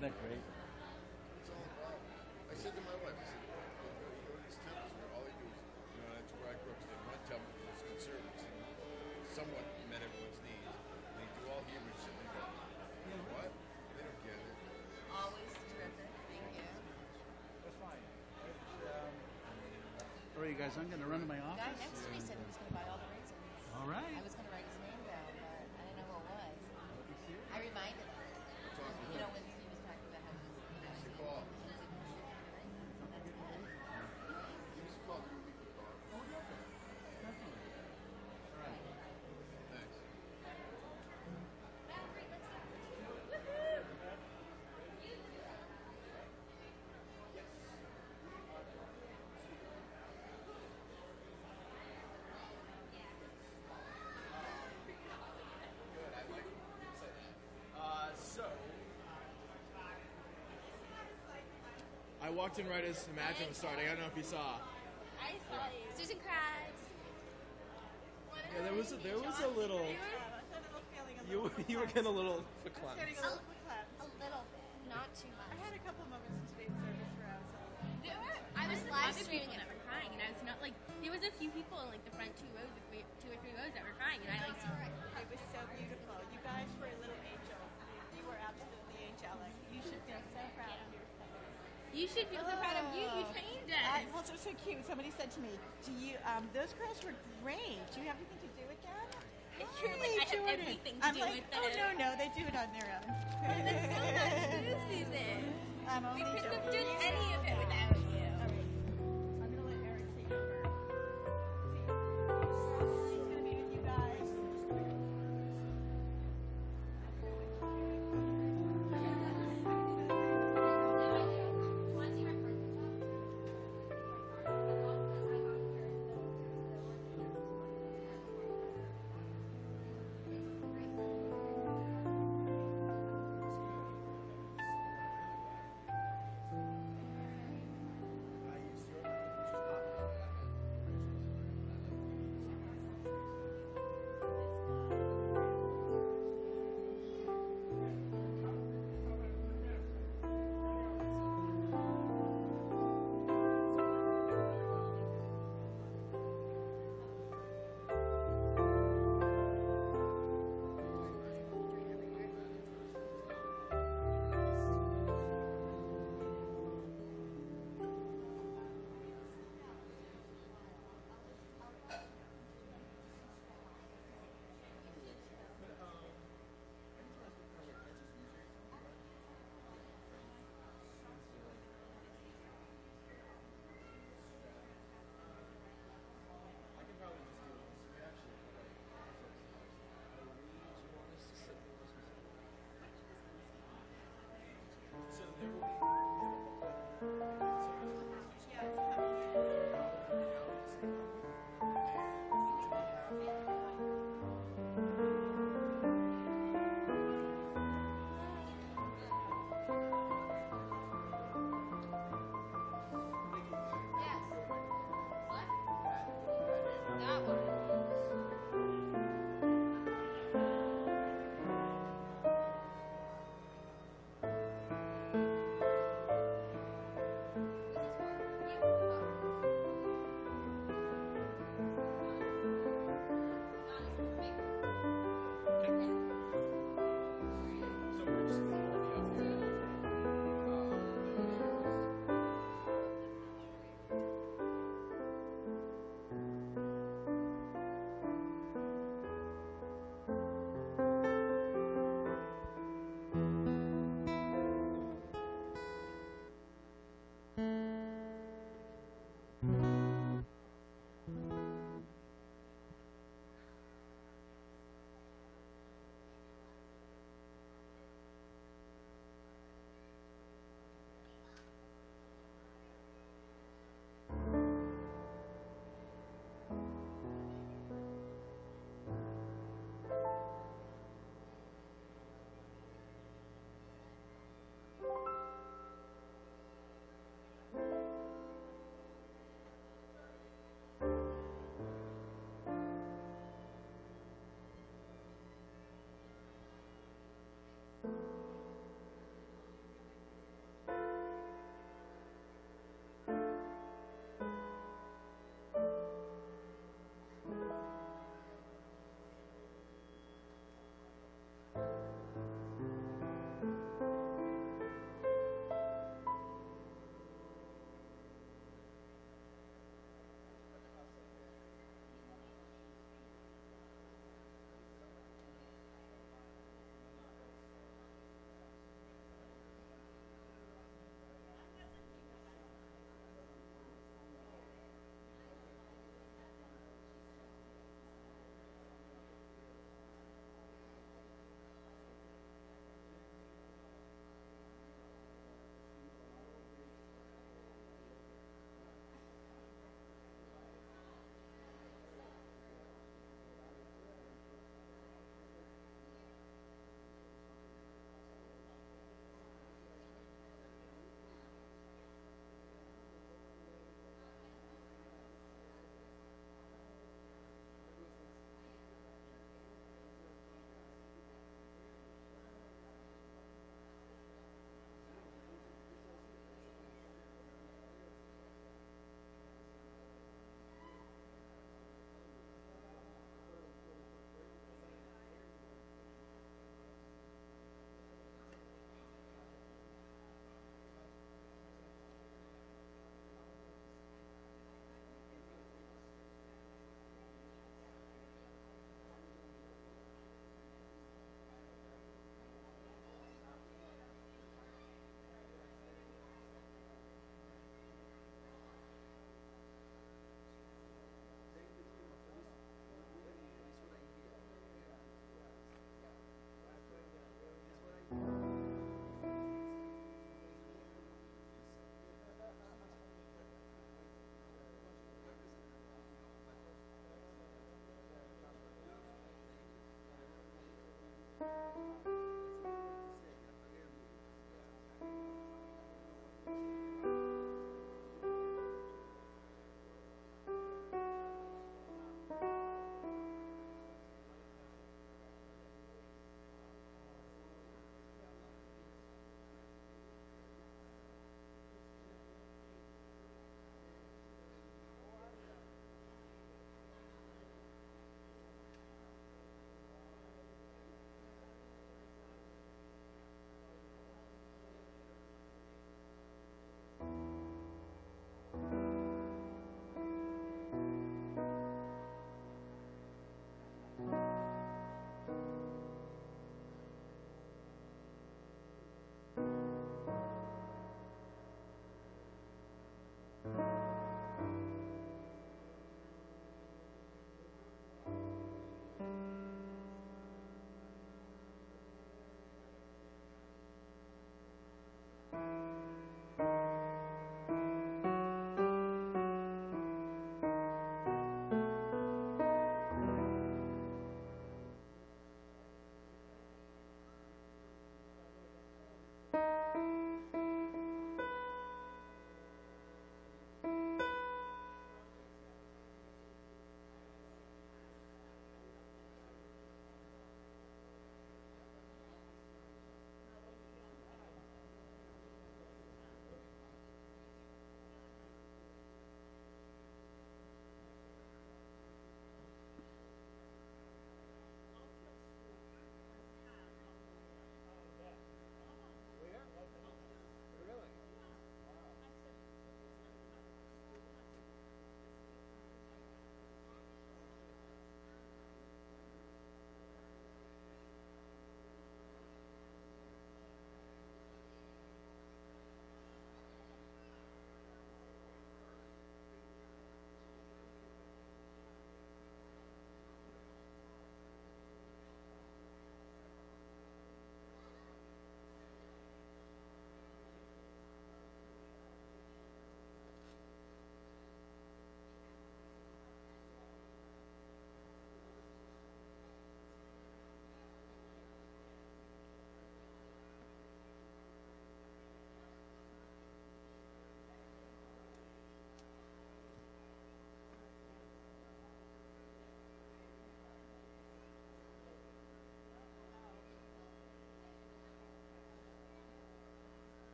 Isn't that great? It's all about. I said to my wife, I said, you go to these temples where all they do is, that's where I grew up. 'Cause they one temple was conservatives and somewhat met everyone's needs. They do all Hebrew shit. They go, what? They don't get it. Always terrific. Thank you. That's fine. All right, you guys, I'm going to run to my The guy office. next to me said he was going to buy all the raisins. All right. I was going to write his name down, but I didn't know who it was. I reminded him. When he was talking about how he was, Say, Paul, that's good. give us a call. Give me a call. Definitely. All right. Thanks. So, I walked in right as Imagine was starting. I don't know if you saw. I saw you. Susan cried. Yeah, there was a little. You were getting a little verklempt. A little bit, not too much. I had a couple moments in today's service where I was like, I was live streaming and I was crying, and I was not like there was a few people in like the front two rows, two or three rows that were crying, and I like. it was so beautiful. You guys were little angels. You were absolutely angelic. You should feel so proud of yourself. You should feel so proud of you. You trained us. Well, so cute. Somebody said to me, "Do you? Those girls were great. Do you have anything to do with them?" It's true. Like I have Jordan. everything to I'm do like, with them. oh no, they do it on their own. That's so not true, Susan. I'm We only couldn't have joking. done any of it without you. All right. I'm gonna let Eric take over. He's gonna be with you guys.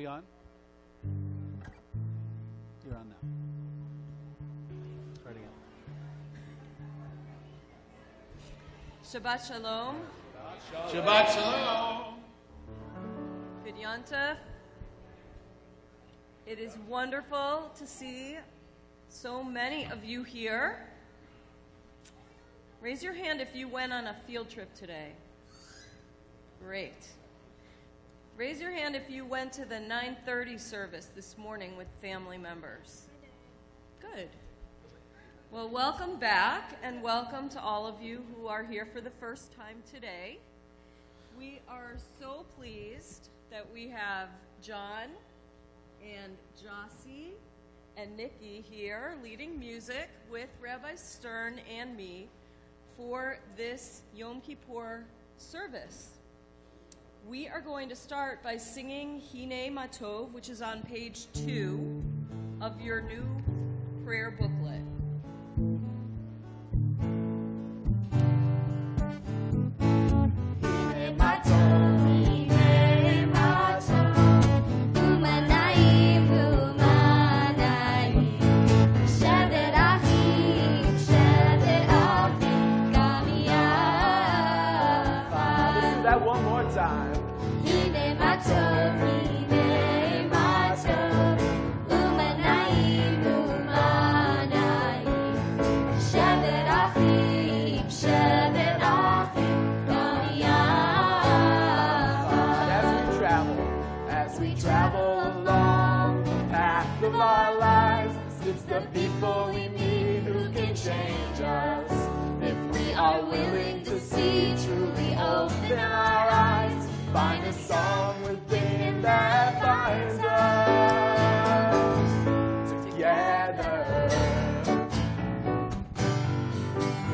we on? You're on now. Start again. Shabbat Shalom. Shabbat Shalom. Good Yontif. It is wonderful to see so many of you here. Raise your hand if you went on a field trip today. Great. Raise your hand if you went to the 9:30 service this morning with family members. Good. Well, welcome back, and welcome to all of you who are here for the first time today. We are so pleased that we have John and Jossie and Nikki here leading music with Rabbi Stern and me for this Yom Kippur service. We are going to start by singing Hine Matov, which is on page 2 of your new prayer booklet.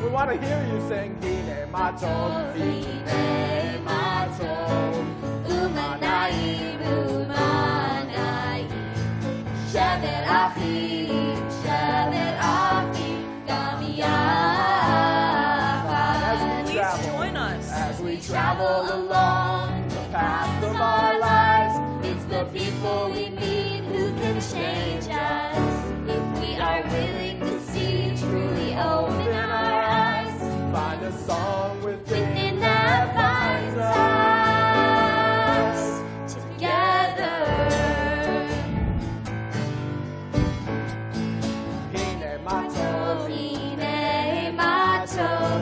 I want to hear you sing Hine Matov, Hine Matov, Umanayim, Umanayim, Shevet Achim, Shevet Achim, Gam Yachad. Please join us as we travel along the path of our lives. It's the people we meet who can change us. If we are willing to see, truly open our eyes, find a song within that finds us together. Hine Matov, Hine Matov,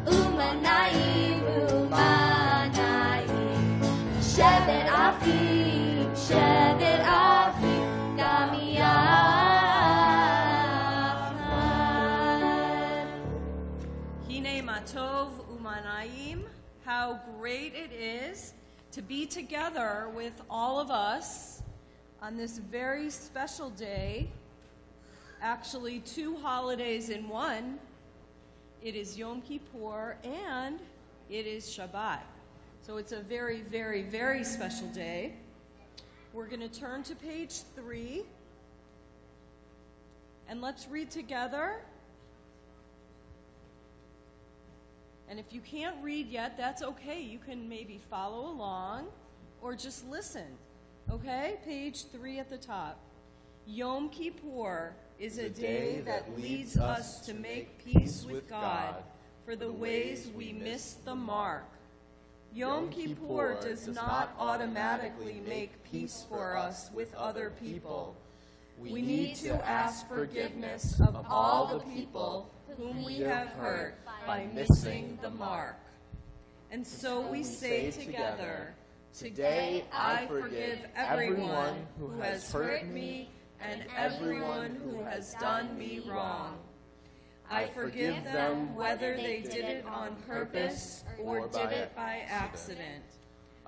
Umanayim, Umanayim, Shevet Achim, Shevet Achim, Gam Yachad. Hine Matov Umanayim. How great it is to be together with all of us on this very special day. Actually, 2 holidays in one. It is Yom Kippur and it is Shabbat. So it's a very, very, very special day. We're going to turn to page 3 and let's read together. And if you can't read yet, that's okay. You can maybe follow along or just listen. Okay? Page 3 at the top. Yom Kippur is a day that leads us to make peace with God for the ways we miss the mark. Yom Kippur does not automatically make peace for us with other people. We need to ask forgiveness of all the people whom we have hurt by missing the mark. And so we say together, today I forgive everyone who has hurt me and everyone who has done me wrong. I forgive them whether they did it on purpose or did it by accident.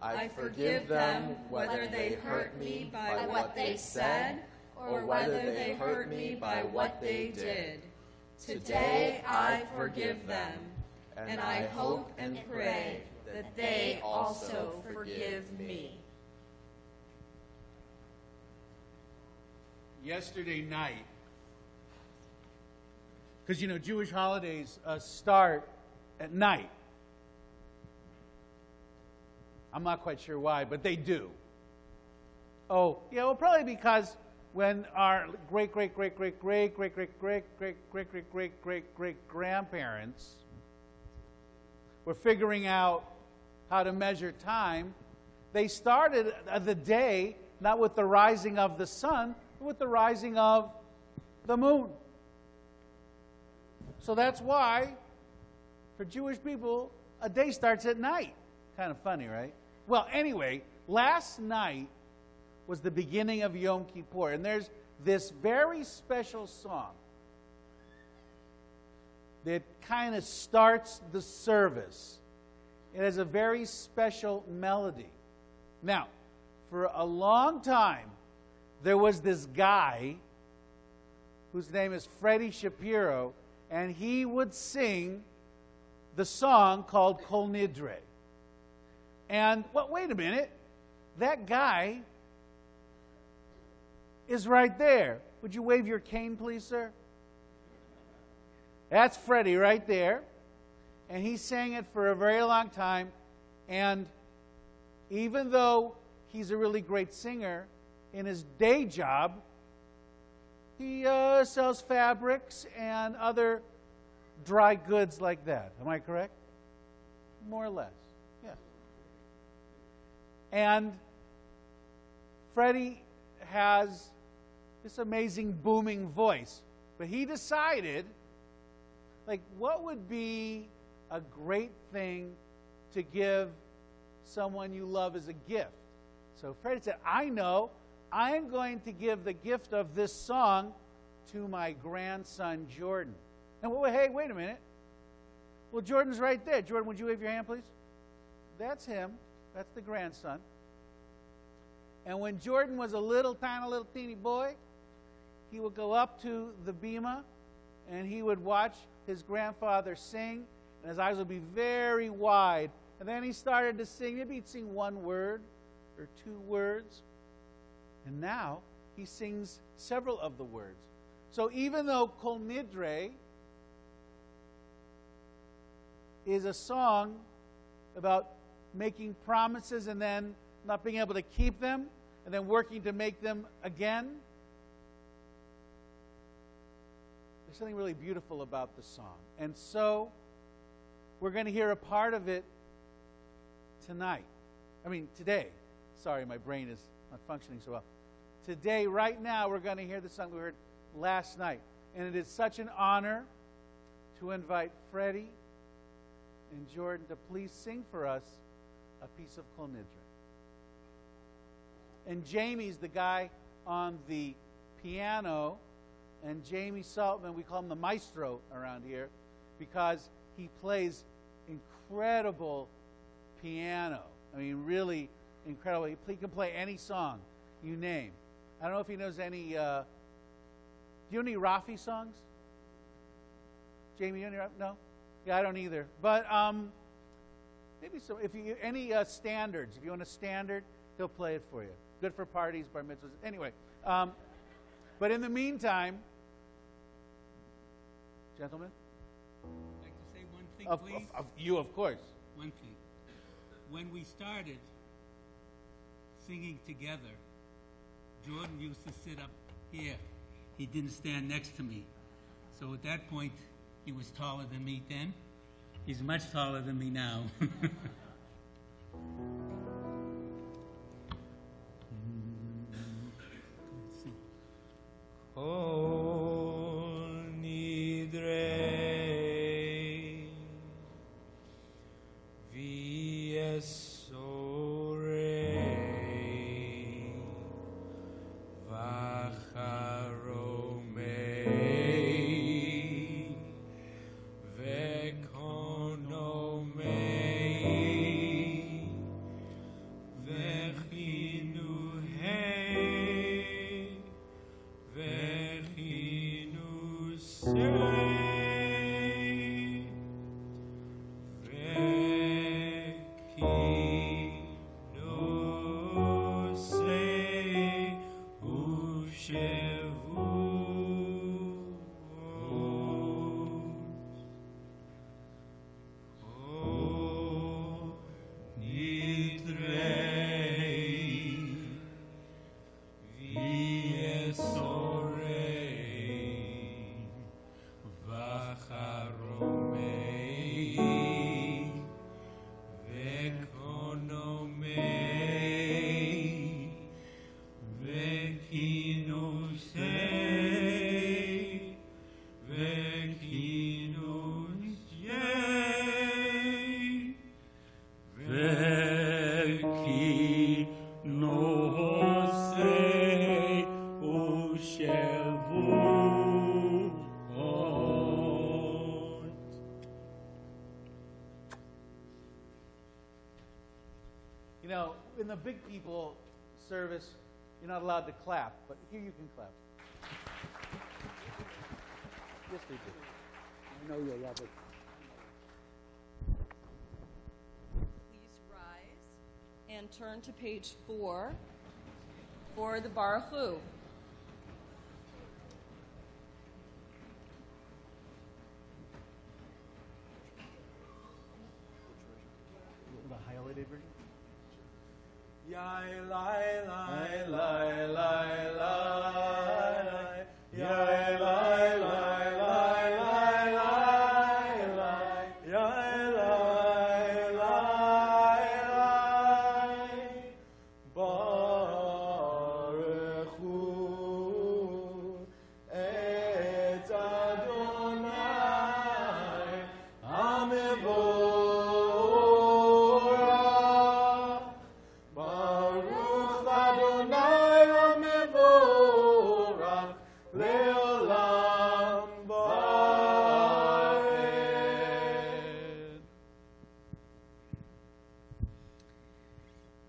I forgive them whether they hurt me by what they said or whether they hurt me by what they did. Today I forgive them, and I hope and pray that they also forgive me. Yesterday night, because Jewish holidays start at night. I'm not quite sure why, but they do. Oh, yeah, well, probably because when our great great great great great great great great great great great great great great grandparents were figuring out how to measure time, they started the day not with the rising of the sun, but with the rising of the moon. So that's why, for Jewish people, a day starts at night. Kind of funny, right? Well, anyway, last night was the beginning of Yom Kippur, and there's this very special song that kind of starts the service. It has a very special melody. Now, for a long time, there was this guy whose name is Freddie Shapiro, and he would sing the song called Kol Nidre. And, well, wait a minute. That guy is right there. Would you wave your cane, please, sir? That's Freddie right there. And he sang it for a very long time. And even though he's a really great singer, in his day job, he sells fabrics and other dry goods like that. Am I correct? More or less, yeah. And Freddie has this amazing booming voice. But he decided, like, what would be a great thing to give someone you love as a gift? So Freddie said, I know, I'm going to give the gift of this song to my grandson, Jordan. And hey, wait a minute. Well, Jordan's right there. Jordan, would you wave your hand, please? That's him. That's the grandson. And when Jordan was a little teeny boy, he would go up to the bima and he would watch his grandfather sing, and his eyes would be very wide. And then he started to sing. Maybe he'd sing one word or two words. And now he sings several of the words. So even though Kol Nidre is a song about making promises and then not being able to keep them, and then working to make them again, there's something really beautiful about the song. And so we're going to hear a part of it today. Sorry, my brain is not functioning so well. Today, right now, we're going to hear the song we heard last night. And it is such an honor to invite Freddie and Jordan to please sing for us a piece of Kol Nidre. And Jamie's the guy on the piano, and Jamie Saltman, we call him the maestro around here, because he plays incredible piano. I mean, really incredible. He can play any song you name. I don't know if he knows any, do you know any Rafi songs? Jamie, you know any Rafi? No? Yeah, I don't either. But maybe so. If you any standards, if you want a standard, he'll play it for you. Good for parties, bar mitzvahs. Anyway, but in the meantime, gentlemen, I'd like to say one thing, please. You, of course. One thing. When we started singing together, Jordan used to sit up here. He didn't stand next to me. So at that point, he was taller than me then. He's much taller than me now. Kol Nidre V'Yesorei V'Charomei V'Ekonomei V'Chinuhei V'Chinusei V'Ki You know, in the big people service, you're not allowed to clap, but here you can clap. Yes, we do. I know you'll love it. Please rise and turn to page 4 for the Baruch Hu. The highlighted version? Yai lai lai lai lai lai. Yai lai lai lai lai lai lai. Yai lai lai lai. Baruch Hu et Adonai HaMevorach. Baruch Adonai HaMevorach le'olam va'ed.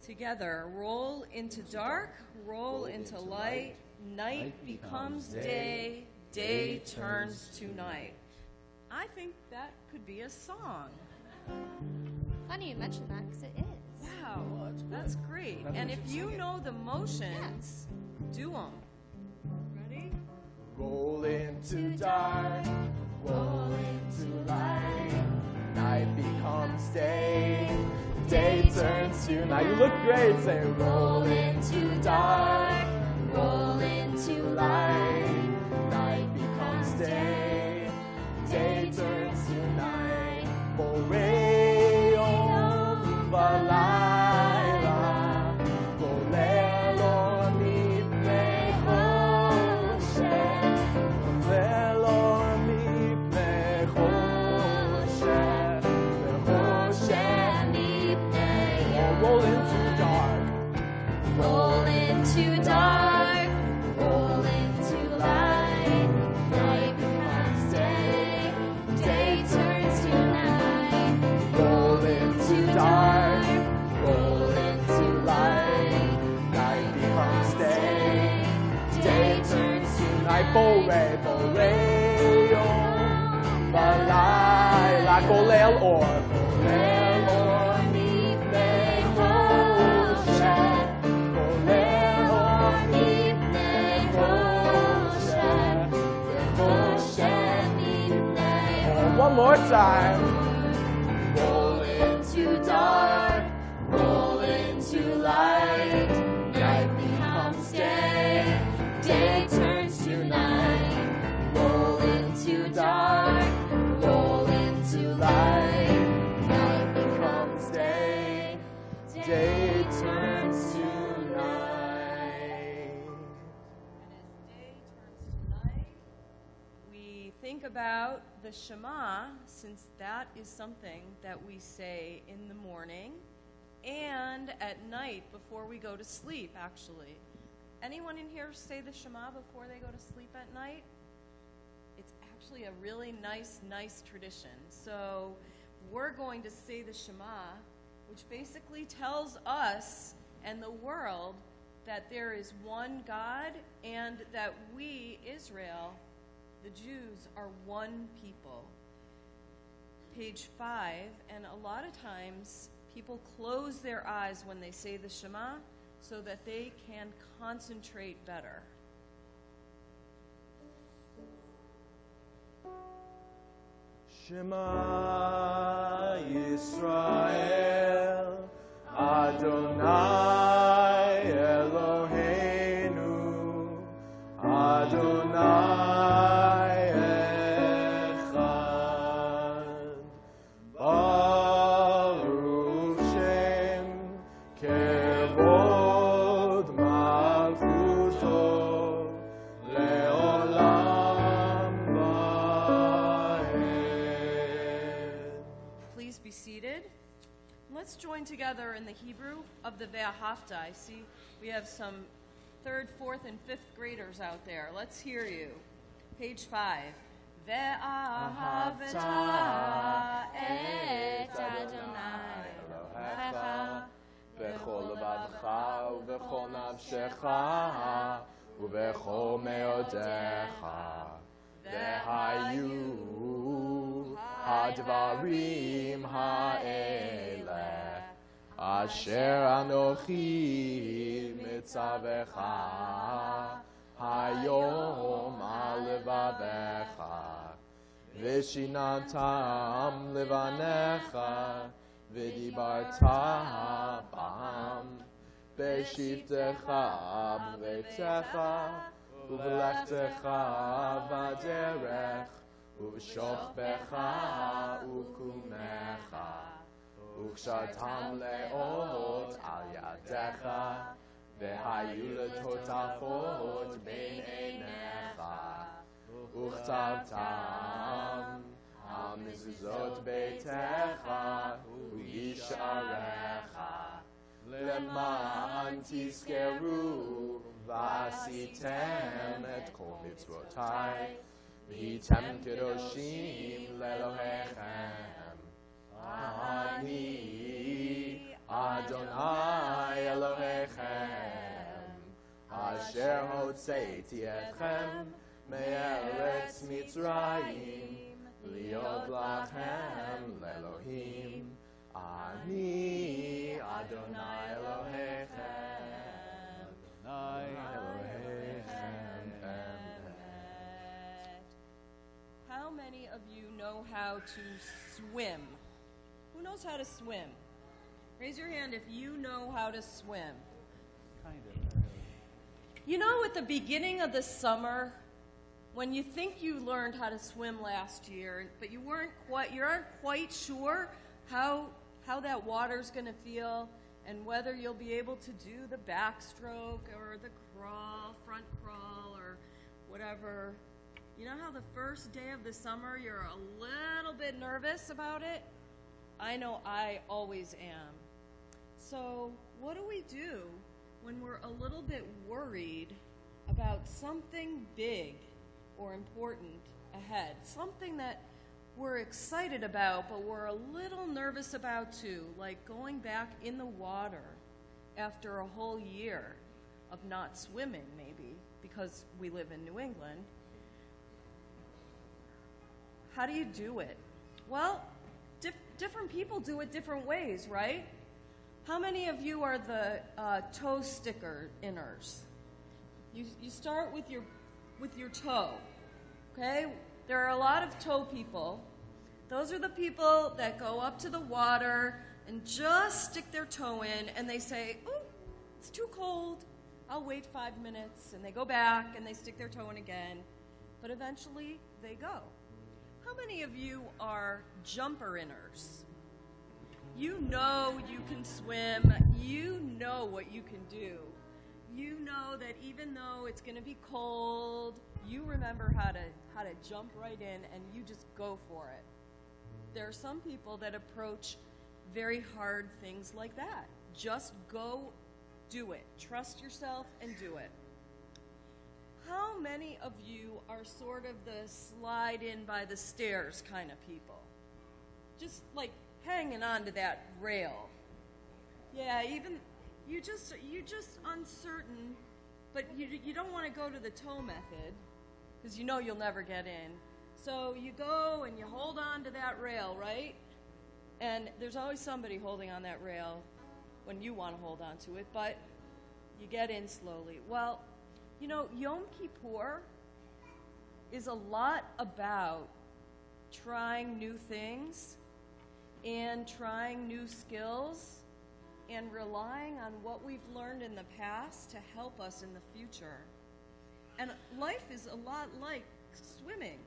Together, roll into dark, roll into light, night becomes day, day turns to night. I think that could be a song. Funny you mentioned that because it is. Wow, that's great. And if you know the motions, do them. Ready? Roll into dark, roll into light. Night becomes day, day turns to night. You look great. Say roll into dark, roll into light. Night becomes day, day turns to night. Borei yom v'layla, goleh lo mipnei choshech, goleh lo mipnei choshech, v'choshech mipnei yom. Roll into dark, Roll into dark, roll into light. Night becomes day, day turns to night. roll into dark, roll into light. Night becomes day, day turns to night. Borei, borei yom v'layla, golel or, golel or mipnei choshech, golel or mipnei choshech, v'choshech mipnei or. One more time. Roll into dark, roll into light. Night becomes day, day turns to night. Roll into dark, roll into light. Night becomes day, day turns to night. And as day turns to night, we think about the Shema, since that is something that we say in the morning and at night before we go to sleep, actually. Anyone in here say the Shema before they go to sleep at night? It's actually a really nice tradition. So we're going to say the Shema, which basically tells us and the world that there is one God and that we, Israel, the Jews, are one people. Page 5, and a lot of times people close their eyes when they say the Shema so that they can concentrate better. Shema Yisrael, Adonai Eloheinu, Adonai Echad, Baruch Shem Kevod Malchuto Leolam Vaed. Please be seated. Let's join together in the Hebrew of the Ve'ahavta. I see we have some 3rd, 4th, and 5th graders out there. Let's hear you. Page 5. Ve'ahavta et Adonai Elohecha Bechol בנפשך ובכל מאודיך, והיו הדברים האלה אשר אנוכי מצווך היום על לבביך, ושיננתם לבניך, ודיברת בם בשבתך בביתך, ובלכתך בדרך, ובשוכבך ובקומך, וכשאתם לאות על ידיך, והיו לטוטפות בין עיניך, וכתבתם על מזוזות ביתך וישעריך, למען תזכרו ועשיתם את כל מצוותיי, והייתם קדושים לאלוהיכם. אני אדוני אלוהיכם, אשר הוצאתי אתכם מארץ מצרים, להיות לכם לאלוהים. אני אדוני אלוהיכם, אדוני אלוהיכם אמת. How many of you know how to swim? Who knows how to swim? Raise your hand if you know how to swim. Kind of. You know, at the beginning of the summer, when you think you learned how to swim last year, but you aren't quite sure how that water's going to feel and whether you'll be able to do the backstroke or the crawl, front crawl, or whatever. You know how the first day of the summer you're a little bit nervous about it? I know I always am. So what do we do when we're a little bit worried about something big or important ahead? Something that we're excited about, but we're a little nervous about too, like going back in the water after a whole year of not swimming, maybe, because we live in New England. How do you do it? Well, different people do it different ways, right? How many of you are the toe sticker inners? You start with your toe, okay? There are a lot of toe people. Those are the people that go up to the water and just stick their toe in, and they say, "Oh, it's too cold. I'll wait 5 minutes." And they go back and they stick their toe in again, but eventually they go. How many of you are jumper inners? You know you can swim. You know what you can do. You know that even though it's going to be cold, you remember how to jump right in, and you just go for it. There are some people that approach very hard things like that. Just go do it. Trust yourself and do it. How many of you are sort of the slide in by the stairs kind of people? Just like hanging on to that rail. Yeah, even you just uncertain, but you don't want to go to the toe method because you know you'll never get in. So you go and you hold on to that rail, right? And there's always somebody holding on that rail when you want to hold on to it, but you get in slowly. Well, you know, Yom Kippur is a lot about trying new things and trying new skills and relying on what we've learned in the past to help us in the future. And life is a lot like swimming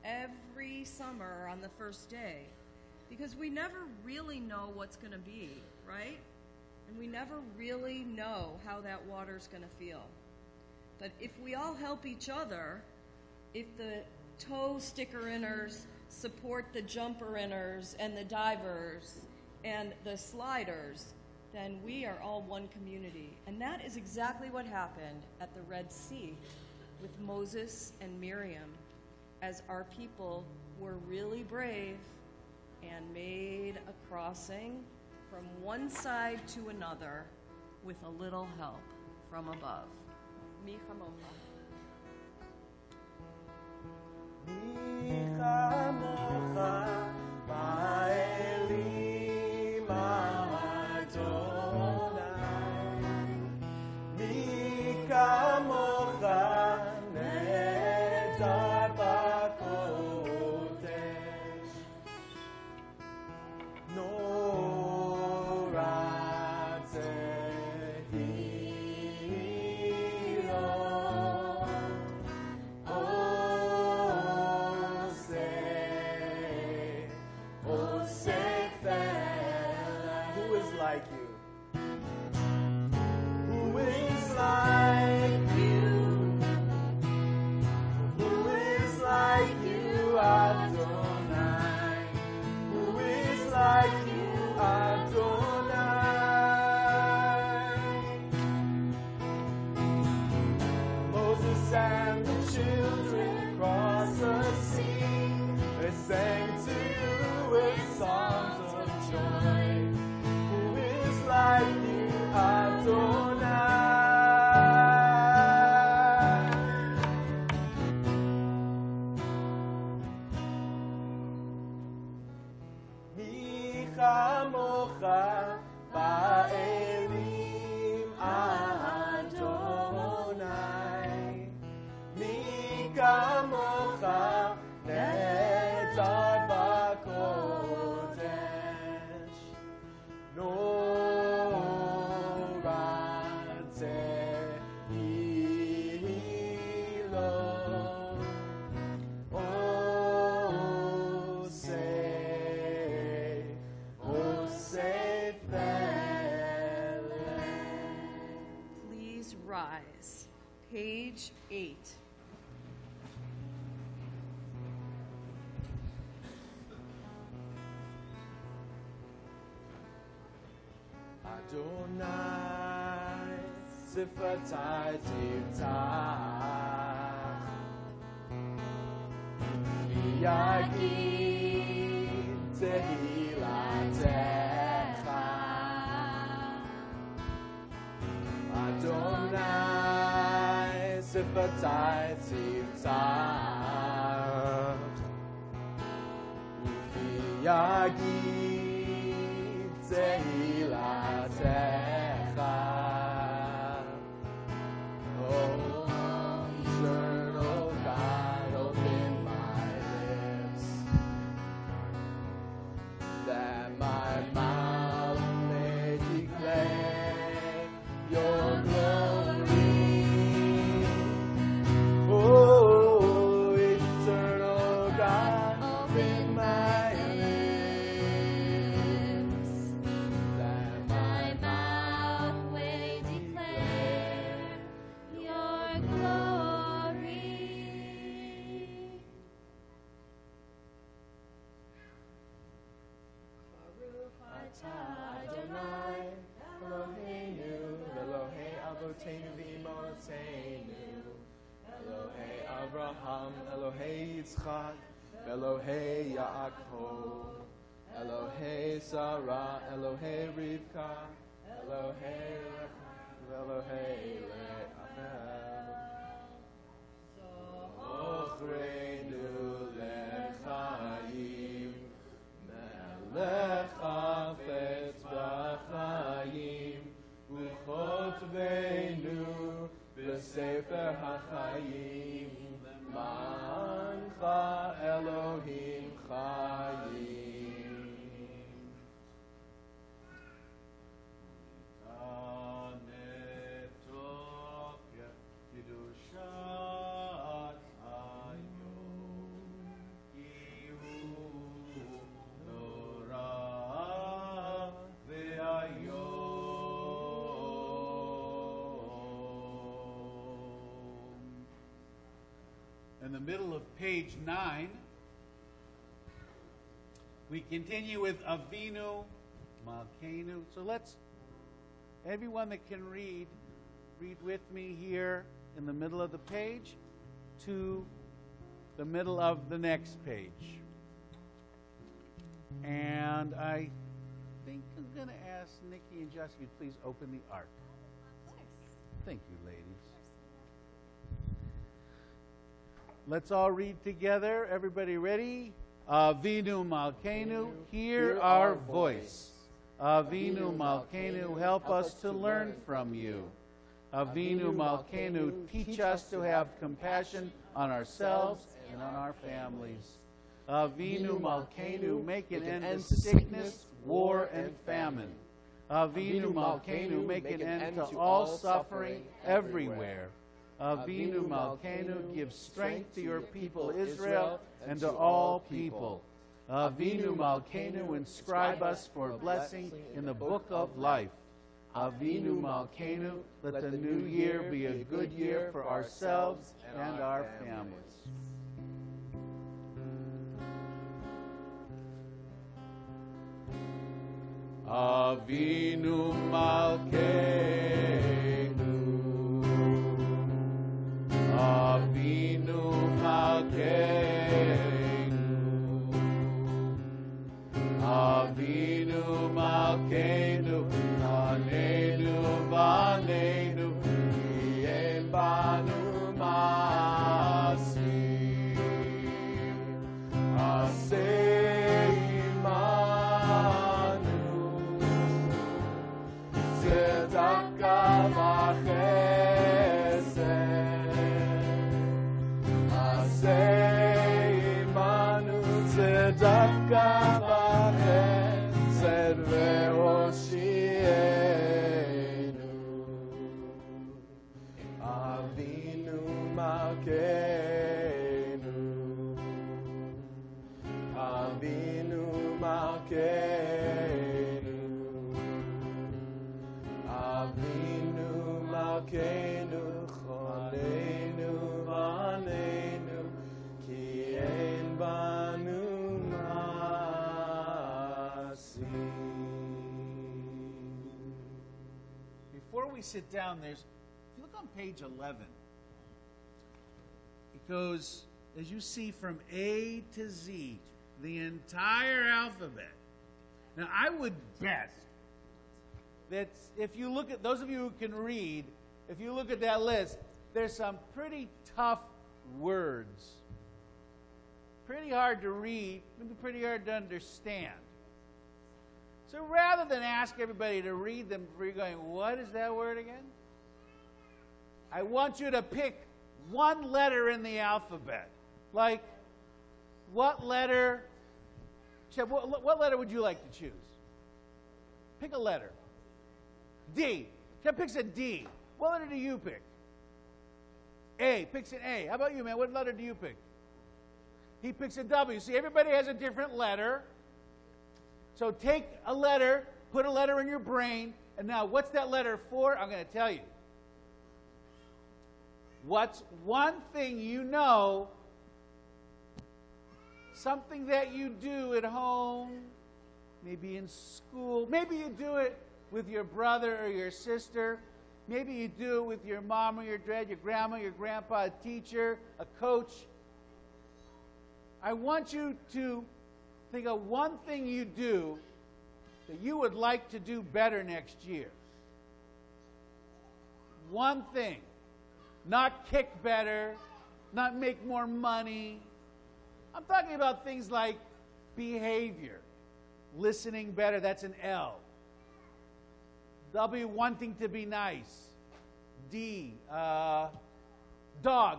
every summer on the first day, because we never really know what's going to be, right? And we never really know how that water's going to feel. But if we all help each other, if the toe sticker inners support the jumper inners and the divers and the sliders, then we are all one community. And that is exactly what happened at the Red Sea with Moses and Miriam, as our people were really brave and made a crossing from one side to another with a little help from above. Mi chamocha. Mi chamocha ba'elim Adonai. Mi kamocha nedar b'kodesh. Nora tehilo. Who is like you? Who is like you? Who is like you, Adonai? Who is like you, Adonai? Moses and the children crossed the sea. They sang to you with songs of joy. Who is like you, Adonai? Mi chamocha ba'elim Adonai. Mi kamocha nedar b'kodesh. Nora tehilo. Osei felech. Please rise. Page 8. Adonai, sifatai tiftach. Yagid tehilatecha. Adonai, sifatai tiftach. Yagid tehilatecha. Oh, eternal God, open my lips, that my mouth may declare your glory. Oh, eternal God, open my lips, that my mouth may declare your glory. Baruch atah Adonai, Eloheinu, Elohei Avoteinu v'Imotzeinu, Elohei Abraham, Elohei Yitzchak, Elohei Yaakov, Elohei Sarah, Elohei Rivka, Elohei Le'achem. Zochreinu lechaim, Melech hafetz b'chaim, u'chotvenu b'sefer hachayim, mancha Elohim chayim. In the middle of page 9, we continue with Avinu Malkeinu. So let's, everyone that can read with me here in the middle of the page to the middle of the next page. And I think I'm going to ask Nikki and Jessica to please open the ark. Thank you, ladies. Let's all read together. Everybody ready? Avinu Malkeinu, hear our voice. Avinu Malkeinu, help us to learn from you. Avinu Malkeinu, teach us to have compassion on ourselves and on our families. Avinu Malkeinu, make an end to sickness, war, and famine. Avinu Malkeinu, make an end to all suffering everywhere. Avinu Malkeinu, give strength to your people Israel and to all people. Avinu Malkeinu, inscribe us for blessing in the book of life. Avinu Malkeinu, let the new year be a good year for ourselves and our families. Avinu Malkeinu, Avinu Malkeinu, Avinu Malkeinu, Anenu Vanenu, Yen Banu Masi, Asei Manu, Tzedaka v'chesed, Asei Manu, Tzedaka v'chesed ve'oshienu. Avinu Malkeinu, Avinu Malkeinu, Avinu Malkeinu, Choleinu Vanenu, Ki ein banu masi. Before we sit down, if you look on page 11, it goes, as you see, from A to Z, the entire alphabet. Now, I would bet that if you look at, those of you who can read, if you look at that list, there's some pretty tough words. Pretty hard to read, maybe pretty hard to understand. So rather than ask everybody to read them before you're going, what is that word again? I want you to pick one letter in the alphabet. Like, what letter, Chef, what letter would you like to choose? Pick a letter. D. Chef picks a D. What letter do you pick? A. Picks an A. How about you, man? What letter do you pick? He picks a W. See, everybody has a different letter. So take a letter, put a letter in your brain, and now what's that letter for? I'm going to tell you. What's one thing you know, something that you do at home, maybe in school, maybe you do it with your brother or your sister, maybe you do it with your mom or your dad, your grandma, your grandpa, a teacher, a coach. I want you to think of one thing you do that you would like to do better next year. One thing. Not kick better, not make more money. I'm talking about things like behavior, listening better, that's an L. W, wanting to be nice. D, dog,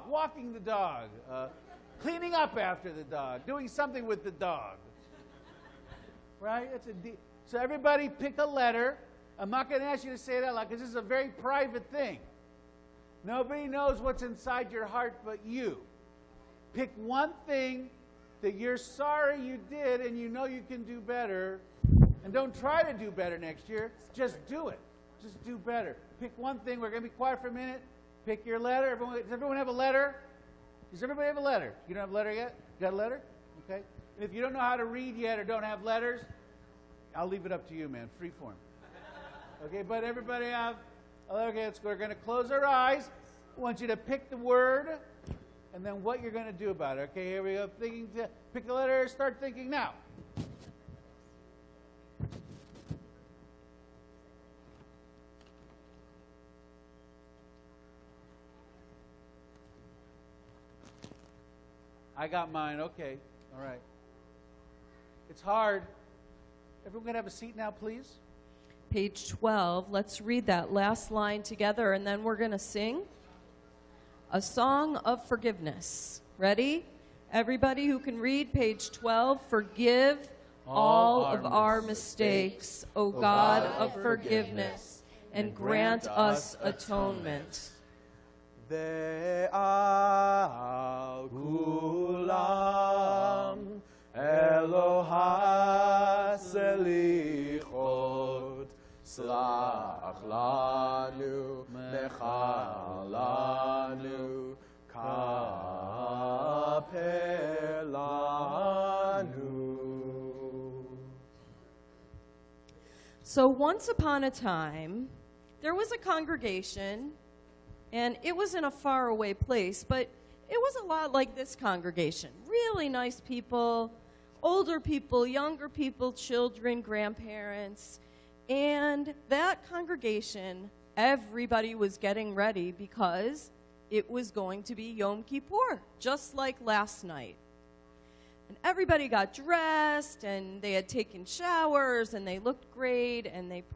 walking the dog, cleaning up after the dog, doing something with the dog. Right? That's a D. So everybody pick a letter. I'm not going to ask you to say that loud because this is a very private thing. Nobody knows what's inside your heart but you. Pick one thing that you're sorry you did and you know you can do better. And don't try to do better next year. Just do it. Just do better. Pick one thing. We're going to be quiet for a minute. Pick your letter. Does everyone have a letter? Does everybody have a letter? You don't have a letter yet? You got a letter? Okay. And if you don't know how to read yet or don't have letters, I'll leave it up to you, man. Free form. Okay, but everybody have... Okay, we're going to close our eyes. I want you to pick the word and then what you're going to do about it. Okay, here we go. Pick the letter. Start thinking now. I got mine. Okay. All right. It's hard. Everyone going to have a seat now, please? Page 12. Let's read that last line together, and then we're going to sing a song of forgiveness. Ready? Everybody who can read page 12. Forgive all of our mistakes, O God of forgiveness, and grant us atonement. Ve'al kulam Eloha selichot Slach lanu mechal lanu kaper lanu. So once upon a time, there was a congregation, and it was in a faraway place, but it was a lot like this congregation. Really nice people, older people, younger people, children, grandparents. And that congregation, everybody was getting ready because it was going to be Yom Kippur, just like last night. And everybody got dressed, and they had taken showers, and they looked great, and they